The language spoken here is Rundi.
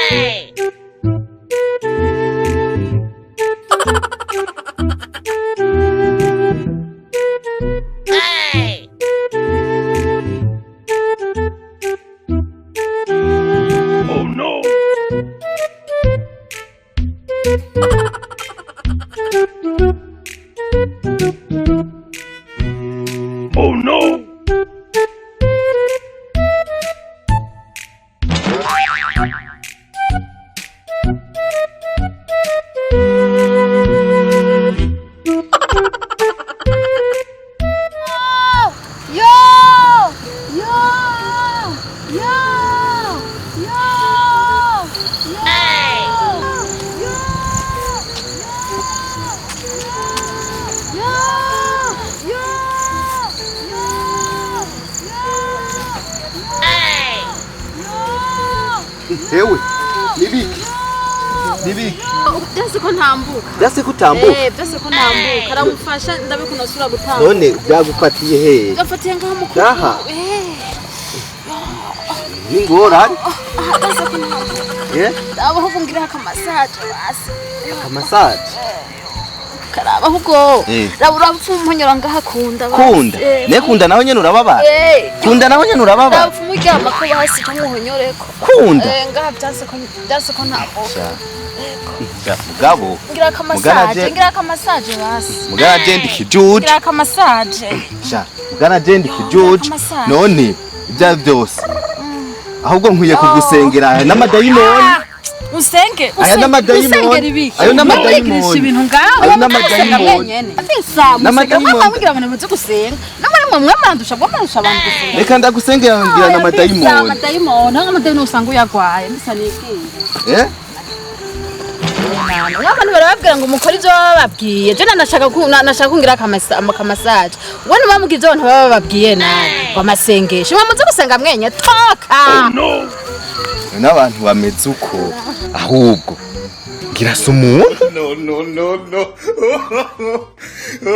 Hey! Hey! Oh no! Oh no! Ewe, nibiki? Nibiki? Byase ko ntambuka. Byase kutambuka? Byase ko ntambuka. Aramufasha ndabe kunosura gutambuka. None byagufatiye he? Gafatiye ngaho mukuru. Aha. Ingorane? Byase ko ntambuka. Abo hubungira akamasaje basi. Akamasaje? Karaba hugo. Rabura bupfumunyora ngahakunda basi. Kunda? Ne kunda naho nyene urababara? Kunda naho nyene urababara? Rapfumuryama ko basi tumuhonyoreko. Kunda? Ngaha byase ko ntambuka. Mugabo ngira akamasaje basi mugana je ndikijuje ngira akamasaje sha mugana je ndikijuje none ibya byose ahubwo nkwiye kugusengera n'amadayimoni usenge aya n'amadayimoni ayo n'amadayimoni ibintu ngaho ayo n'amadayimoni afisa musega ngira ngo nimuze gusenga namwe mwamandusha bwamandusha abantu gusenga reka ndagusengera ngira n'amadayimoni usanga uyagwaye mbisa nikinga abantu barababwira ngo mukora ivyo baba bababwiye je nashaka kungira akamasaje wone bamubwiye ivyo abantu baba bababwiye nawe ngo amasengesho mwamuze gusenga mwenye toka n'abantu bameze uko ahubwo ngira se umuntu No.